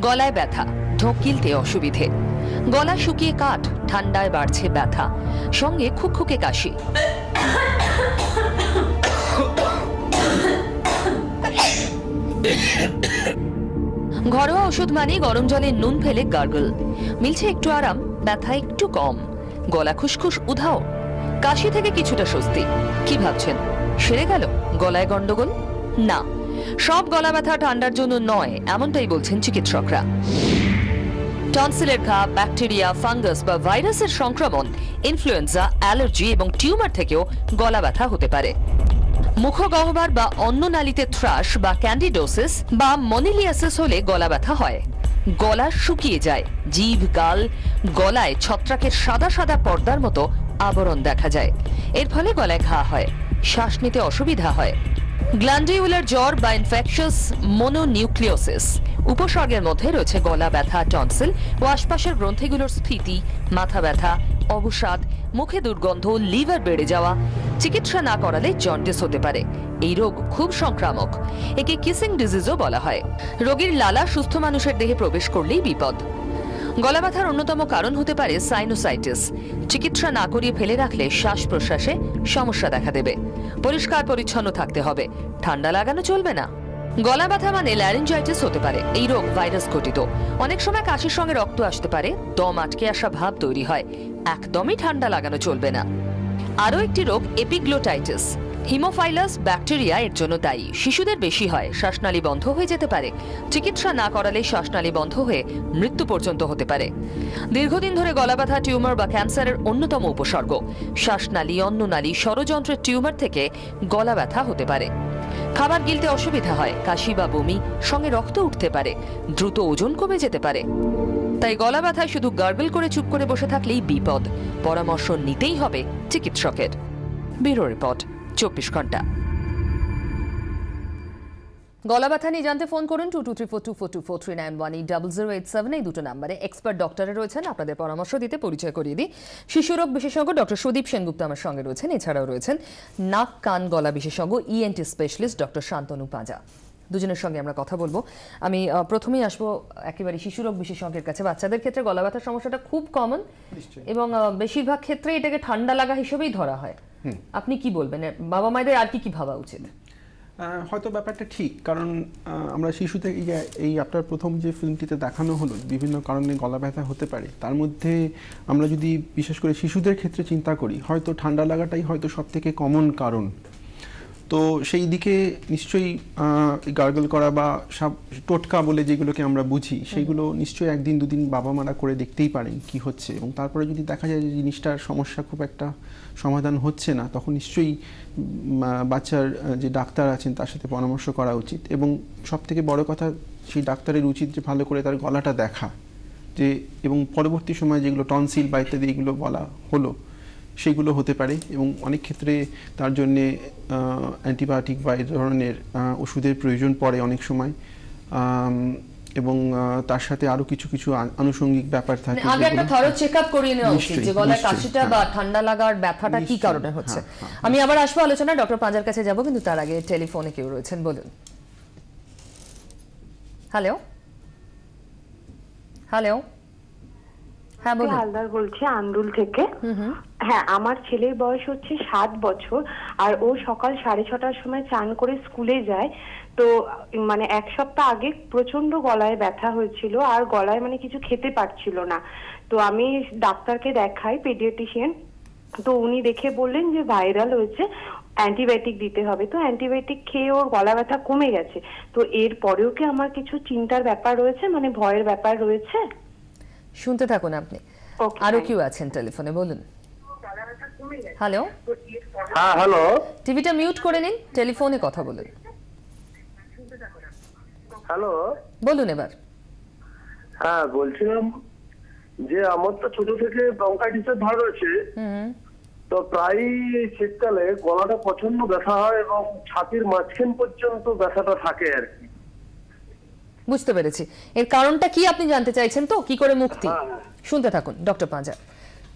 গলায় ব্যথা, ঢোক গিলতে অসুবিধে, গলা শুকিয়ে কাঠ, ঠান্ডায় বাড়ছে ব্যথা, সঙ্গে খুকখুকে কাশি। ঘরোয়া ওষুধ মানে গরম জলে নুন ফেলে গার্গল। মিলছে একটু আরাম, ব্যথা একটু কম, গলা খুশখুশ উধাও, কাশি থেকে কিছুটা স্বস্তি। কি ভাবছেন, সেরে গেল গলায় গন্ডগোল? না, সব গলা ব্যথা ঠান্ডার জন্য নয়, এমনটাই বলছেন চিকিৎসকরা। টনসিলের ঘা, ব্যাকটেরিয়া, ফাঙ্গাস বা ভাইরাসের সংক্রমণ, ইনফ্লুয়েঞ্জা, অ্যালার্জি এবং টিউমার থেকেও গলা ব্যথা হতে পারে। মুখগহ্বর বা অন্ননালীতে থ্রাশ বা ক্যান্ডিডোসিস বা মনিলিয়াসিস হলে গলা ব্যথা হয়। গলা শুকিয়ে যায়, জিভ, গাল, গলায় ছত্রাকের সাদা সাদা পর্দার মতো আবরণ দেখা যায়। এর ফলে গলায় ঘা হয়, শ্বাস নিতে অসুবিধা হয়। গ্ল্যান্ডিউলার জ্বর বা ইনফেকশাস মনোনিউক্লিওসিস উপসর্গের মধ্যে রয়েছে গলা ব্যথা, টনসিল ও আশপাশের গ্রন্থিগুলোর স্ফীতি, মাথা ব্যথা, অবসাদ, মুখে দুর্গন্ধ, লিভার বেড়ে যাওয়া। চিকিৎসা না করালে জন্ডিস হতে পারে। এই রোগ খুব সংক্রামক, একে কিসিং ডিজিজও বলা হয়। রোগীর লালা সুস্থ মানুষের দেহে প্রবেশ করলেই বিপদ। গলা ব্যথার অন্যতম কারণ হতে পারে সাইনোসাইটিস। চিকিৎসা না করিয়ে ফেলে রাখলে শ্বাস প্রশ্বাসে সমস্যা দেখা দেবে। পরিষ্কার পরিচ্ছন্ন থাকতে হবে, ঠান্ডা লাগানো চলবে না। গলা ব্যথা মানে ল্যারিঞ্জাইটিস হতে পারে। এই রোগ ভাইরাস ঘটিত। অনেক সময় কাশির সঙ্গে রক্ত আসতে পারে, দম আটকে আসা ভাব তৈরি হয়। একদমই ঠান্ডা লাগানো চলবে না। আরও একটি রোগ এপিগ্লোটাইটিস। হিমোফাইলাস ব্যাকটেরিয়া এর জন্য দায়ী। শিশুদের বেশি হয়, শ্বাসনালী বন্ধ হয়ে যেতে পারে। চিকিৎসা না করালে শ্বাসনালী বন্ধ হয়ে মৃত্যু পর্যন্ত হতে পারে। দীর্ঘদিন ধরে গলা ব্যথা টিউমার বা ক্যান্সারের অন্যতম উপসর্গ। শ্বাসনালী, অন্ননালী, স্বরযন্ত্রের টিউমার থেকে গলা ব্যথা হতে পারে। খাবার গিলতে অসুবিধা হয়, কাশি বা বমি, সঙ্গে রক্ত উঠতে পারে, দ্রুত ওজন কমে যেতে পারে। তাই গলা ব্যথায় শুধু গার্গল করে চুপ করে বসে থাকলেই বিপদ। পরামর্শ নিতেই হবে চিকিৎসকের। ব্যুরো রিপোর্ট, 24 ঘন্টা। গলা ব্যথা নিয়ে জানতে ফোন করুন 2234242439180087 এই দুটো নাম্বারে। এক্সপার্ট ডক্টরে রয়েছেন আপনাদের পরামর্শ দিতে। পরিচয় করিয়ে দিই, শিশুরোগ বিশেষজ্ঞ ডক্টর সুদীপ সেনগুপ্ত আমার সঙ্গে রয়েছেন। এছাড়াও রয়েছেন নাক কান গলা বিশেষজ্ঞ ইএনটি স্পেশালিস্ট ডক্টর শান্তনু পাঁজা। দুজনের সঙ্গে আমরা কথা বলবো। আমি প্রথমেই আসবো একেবারে শিশুরোগ বিশেষজ্ঞের কাছে। বাচ্চাদের ক্ষেত্রে গলা ব্যথার সমস্যাটা খুব কমন এবং বেশিরভাগ ক্ষেত্রে এটাকে ঠান্ডা লাগা হিসেবেই ধরা হয়। আপনি কি বলবেন, বাবা মায়েদের আর কি ভাবা উচিত? হয়তো ব্যাপারটা ঠিক, কারণ আমরা শিশুতে এই আপনার প্রথম যে ফিল্মটিতে দেখানো হলো বিভিন্ন কারণে গলা ব্যথা হতে পারে, তার মধ্যে আমরা যদি বিশেষ করে শিশুদের ক্ষেত্রে চিন্তা করি, হয়তো ঠান্ডা লাগাটাই হয়তো সব থেকে কমন কারণ। তো সেই দিকে নিশ্চয়ই গার্গল করা বা টোটকা বলে যেগুলোকে আমরা বুঝি, সেইগুলো নিশ্চয়ই একদিন দুদিন বাবা মারা করে দেখতেই পারেন কি হচ্ছে, এবং তারপরে যদি দেখা যায় যে জিনিসটার সমস্যা খুব একটা সমাধান হচ্ছে না, তখন নিশ্চয়ই বাচ্চার যে ডাক্তার আছেন তার সাথে পরামর্শ করা উচিত। এবং সবথেকে বড় কথা, সেই ডাক্তারের উচিত যে ভালো করে তার গলাটা দেখা, যে এবং পরবর্তী সময় যেগুলো টনসিল বা ইত্যাদি এগুলো বলা হলো সেগুলো হতে পারে, এবং অনেক ক্ষেত্রে তার জন্যে অ্যান্টিবায়োটিক বা এই ধরনের ওষুধের প্রয়োজন পড়ে অনেক সময়, এবং তার সাথে আরো কিছু কিছু আনুষঙ্গিক ব্যাপার থাকে। আগে একটা থরো চেকআপ করিয়ে নেওয়া উচিত যে গলায় কাশিটা বা ঠান্ডা লাগার ব্যথাটা কি কারণে হচ্ছে। আমি আবার আসবো আলোচনা, ডক্টর পাঁজার কাছে যাব, কিন্তু তার আগে টেলিফোনে কেউ রয়েছেন, বলুন। হ্যালো হ্যালো, হ্যাঁ বলুন। হালদার বলছি আন্দুল থেকে। হ্যাঁ, আমার ছেলের বয়স হচ্ছে 7 বছর, আর ও সকাল 6:30টার সময় চান করে স্কুলে যায়। তো মানে এক সপ্তাহ আগে প্রচন্ড গলায় ব্যথা হয়েছিল, আর গলায় মানে কিছু খেতে পারছিল না। তো আমি ডাক্তারকে দেখাই, পেডিয়াট্রিশিয়ান। তো উনি দেখে বললেন যে ভাইরাল হয়েছে, অ্যান্টিবায়োটিক দিতে হবে। তো অ্যান্টিবায়োটিক খেয়ে ওর গলা ব্যথা কমে গেছে। তো এর পরেও কি আমার কিছু চিন্তার ব্যাপার রয়েছে, মানে ভয়ের ব্যাপার রয়েছে? শুনতে থাকুন আপনি। আরো কেউ আছেন টেলিফোনে, বলুন। হ্যালো। হ্যাঁ হ্যালো, টিভিটা মিউট করে নিন, টেলিফোনে কথা বলুন। হ্যালো, বলুন এবার। হ্যাঁ বলছিলাম যে আমার তো ছোট থেকে ব্রঙ্কাইটিসের ধার রয়েছে। তো প্রায় শীতকালে গলাটা প্রচন্ড ব্যথা হয় এবং ছাতির মাঝখান পর্যন্ত ব্যথাটা থাকে আর কি। বুঝতে পেরেছি। এর কারণটা কি আপনি জানতে চাইছেন, তো কি করে মুক্তি? শুনতে থাকুন ডক্টর পাঁজা।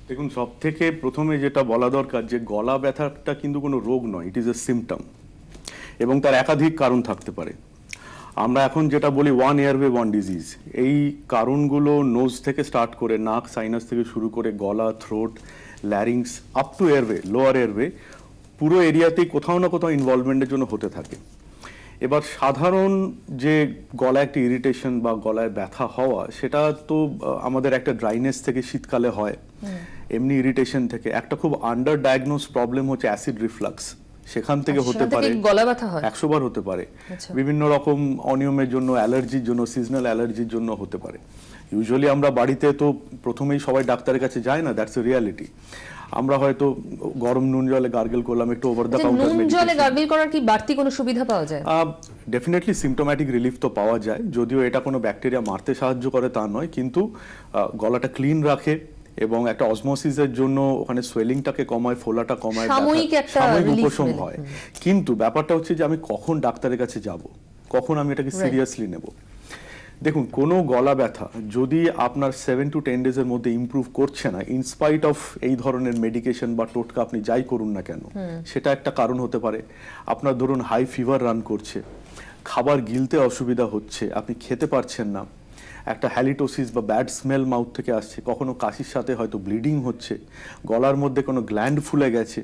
দেখুন, সব থেকে প্রথমে যেটা বলা দরকার যে গলা ব্যথাটা কিন্তু কোনো রোগ নয়, ইট ইজ এ সিমটম, এবং তার একাধিক কারণ থাকতে পারে। আমরা এখন যেটা বলি ওয়ান এয়ারওয়ে ওয়ান ডিজিজ, এই কারণগুলো নোজ থেকে স্টার্ট করে নাক সাইনাস থেকে শুরু করে গলা, throat, larynx up to airway, lower airway, পুরো এরিয়াতেই কোথাও না কোথাও ইনভলভমেন্টের জন্য হতে থাকে। এবার সাধারণ যে গলায় একটা ইরিটেশন বা গলায় ব্যথা হওয়া, সেটা তো আমাদের একটা ড্রাইনেস থেকে শীতকালে হয়, এমনি ইরিটেশন থেকে। একটা খুব আন্ডার ডায়াগনোজ প্রবলেম হচ্ছে অ্যাসিড রিফ্লাক্স, সেখান থেকে হতে পারে, গলা ব্যথা হয় 100 বার হতে পারে। বিভিন্ন রকম অনিয়মের জন্য, অ্যালার্জির জন্য, সিজনাল অ্যালার্জির জন্য হতে পারে। ইউজুয়ালি আমরা বাড়িতে তো প্রথমেই সবাই ডাক্তারের কাছে যায় না, দ্যাটস এ রিয়ালিটি। আমরা হয়তো গরম নুন জলে গার্গল করলাম, একটু ওভার দ্য কাউন্টার নুন জলে গার্গল করার কি বাড়তি কোনো সুবিধা পাওয়া যায়? ডেফিনেটলি সিম্পটোম্যাটিক রিলিফ তো পাওয়া যায়, যদিও এটা কোনো ব্যাকটেরিয়া মারতে সাহায্য করে তা নয়, কিন্তু গলাটা ক্লিন রাখে এবং একটা অসমোসিসের জন্য ওখানে সোয়েলিংটাকে কমায়, ফোলাটা কমায়, সাময়িক উপশম হয়। কিন্তু ব্যাপারটা হচ্ছে যে আমি কখন ডাক্তারের কাছে যাব, কখন আমি এটাকে সিরিয়াসলি নেব। দেখুন, কোনো গলা ব্যথা যদি আপনার 7 to 10 ডেজের মধ্যে ইমপ্রুভ করছে না, ইনস্পাইট অফ এই ধরনের মেডিকেশন বা টোটকা আপনি যাই করুন না কেন, সেটা একটা কারণ হতে পারে। আপনার ধরুন হাই ফিভার রান করছে, খাবার গিলতে অসুবিধা হচ্ছে, আপনি খেতে পারছেন না, একটা হ্যালিটোসিস বা ব্যাড স্মেল মাউথ থেকে আসছে, কখনো কাশির সাথে হয়তো ব্লিডিং হচ্ছে, গলার মধ্যে কোনো গ্ল্যান্ড ফুলে গেছে,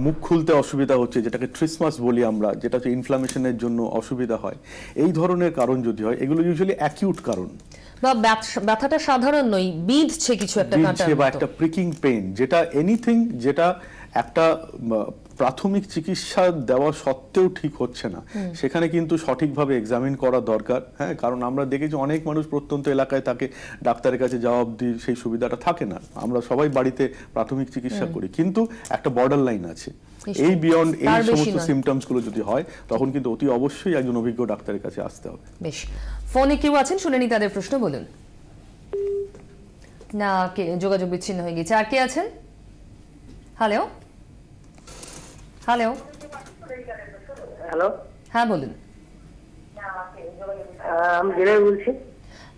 মুখ খুলতে অসুবিধা হচ্ছে, যেটাকে ট্রিসমাস বলি আমরা, যেটা হচ্ছে ইনফ্লামেশনের জন্য অসুবিধা হয়, এই ধরনের কারণ যদি হয়, এগুলো ইউজুয়ালি অ্যাকিউট কারণ। বা ব্যথাটা সাধারণ নয়, বিঁধছে কিছু একটা কাঁটার মতো, বা একটা প্রিকিং পেইন, যেটা এনিথিং যেটা একটা প্রাথমিক চিকিৎসা দেওয়া সত্ত্বেও ঠিক হচ্ছে না, সেখানে কিন্তু সঠিকভাবে এক্সামিন করা দরকার। হ্যাঁ, কারণ আমরা দেখেছি অনেক মানুষ প্রত্যন্ত এলাকায় থাকে, ডাক্তারের কাছে যাওয়া অবধি সেই সুবিধাটা থাকে না। আমরা সবাই বাড়িতে প্রাথমিক চিকিৎসা করি, কিন্তু একটা বর্ডার লাইন আছে, এই বিয়ন্ড এই সমস্ত সিমটমস গুলো যদি হয়, তখন কিন্তু অতি অবশ্যই একজন অভিজ্ঞ ডাক্তারের কাছে আসতে হবে। বেশ, ফোনে কেউ আছেন, শুনে নি তাদের প্রশ্ন। বলুন। না, যোগাযোগ বিচ্ছিন্ন হয়ে গেছে। আর কে আছেন? হ্যালো হ্যালো হ্যালো, হ্যাঁ বলুন। আমি বিনয় বলছি।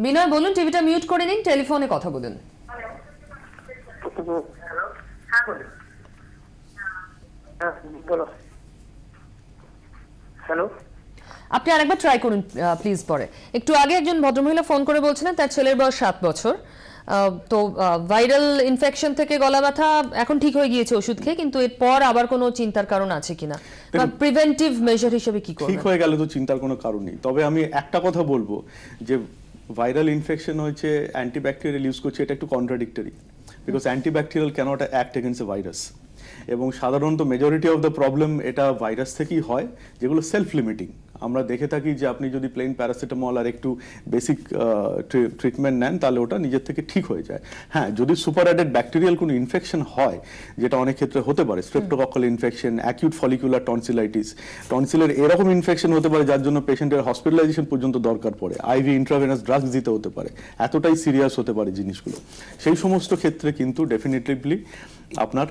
বিনয় বলুন, টিভিটা মিউট করে নিন, টেলিফোনে কথা বলুন। বলো। হ্যালো, আপনি আরেকবার ট্রাই করুন প্লিজ। পরে একটু আগে একজন ভদ্রমহিলা ফোন করে বলছিলেন তার ছেলের বয়স 7 বছর, তো ভাইরাল ইনফেকশন থেকে গলা ব্যথা এখন ঠিক হয়ে গিয়েছে ওষুধ খেয়ে, কিন্তু এরপর আবার কোনো চিন্তার কারণ আছে কিনা, বা প্রিভেন্টিভ মেজার হিসেবে কি করবেন? ঠিক হয়ে গেলে তো চিন্তার কোনো কারণ নেই। তবে আমি একটা কথা বলবো যে ভাইরাল ইনফেকশন হয়েছে, অ্যান্টিব্যাকটেরিয়াল ইউজ করছে, এটা একটু contradictory, because antibacterial cannot act against a virus, এবং সাধারণত মেজরিটি অফ দ্য প্রবলেম এটা ভাইরাস থেকেই হয়, যেগুলো সেলফ লিমিটিং। আমরা দেখে থাকি যে আপনি যদি প্লেন প্যারাসিটামল আর একটু বেসিক ট্রিটমেন্ট নেন, তাহলে ওটা নিজের থেকে ঠিক হয়ে যায়। হ্যাঁ, যদি সুপার অ্যাডেড ব্যাকটেরিয়াল কোনো ইনফেকশন হয়, যেটা অনেক ক্ষেত্রে হতে পারে, streptococcal infection, acute follicular tonsillitis, টনসিলের এরকম ইনফেকশন হতে পারে যার জন্য পেশেন্টের হসপিটালাইজেশন পর্যন্ত দরকার পড়ে, আইভি ইন্ট্রাভেনাস ড্রাগস দিতে হতে পারে, এতটাই সিরিয়াস হতে পারে জিনিসগুলো। সেই সমস্ত ক্ষেত্রে কিন্তু ডেফিনেটলি আপনার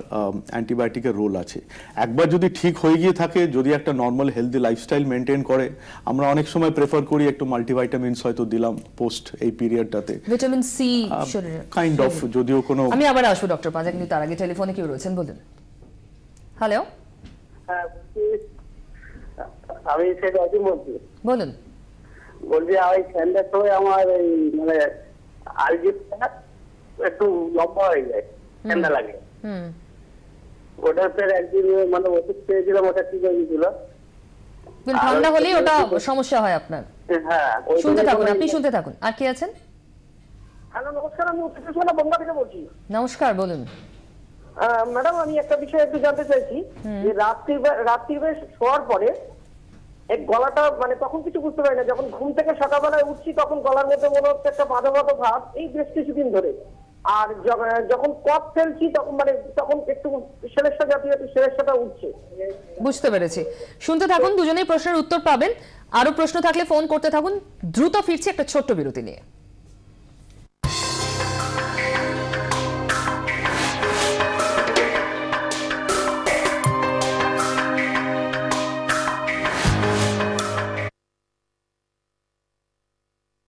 অ্যান্টিবায়োটিকের রোল আছে। একবার যদি ঠিক হয়ে গিয়ে থাকে, যদি একটা নর্মাল হেলদি লাইফস্টাইল মেনটেন করে, আমরা অনেক সময় প্রেফার করি একটু মাল্টিভাইটামিনস হয়তো দিলাম পোস্ট এই পিরিয়ডটাতে, ভিটামিন সি কাইন্ড অফ, যদিও কোনো। আমি আবার আসবো ডক্টর পাঁজা, কিন্তু তার আগে টেলিফোনে কেউ রয়েছেন, বলুন। হ্যালো, আমি সেটা অতি বলছি। বলুন। বলছি ওই ঠান্ডার সময় আমার এই মানে আলজিটা একটু লম্বা হয়ে যায়, ঠান্ডা লাগে। ওটা ফের একদিন মানে ওষুধ খেয়েছিলাম, ওটা ঠিক হয়ে গেছিল। ঠান্ডা হলেই ওটা সমস্যা হয় আপনার? হ্যাঁ, শুনতে থাকুন, আপনি শুনতে থাকুন। আর কি আছেন? হ্যালো, নমস্কার, আমি উত্তর বঙ্গা থেকে বলছি। নমস্কার, বলুন। ম্যাডাম, আমি একটা বিষয় একটু জানতে চাইছি যে রাত্রিবেলা শোয়ার পরে এক গলাটা মানে তখন কিছু বুঝতে পারি না, যখন ঘুম থেকে সকালবেলায় উঠছি তখন গলার মধ্যে মনে হচ্ছে একটা বাঁধা বাঁধা ভাব, এই বেশ কিছুদিন ধরে। আর যখন কফ ফেলছি তখন মানে তখন একটু সেরেস্তা জাতীয় একটু সেরেস্তাটা উঠছে। বুঝতে পেরেছি, শুনতে থাকুন, দুজনেই প্রশ্নের উত্তর পাবেন। আরো প্রশ্ন থাকলে ফোন করতে থাকুন। দ্রুত ফিরছি একটা ছোট্ট বিরতি নিয়ে।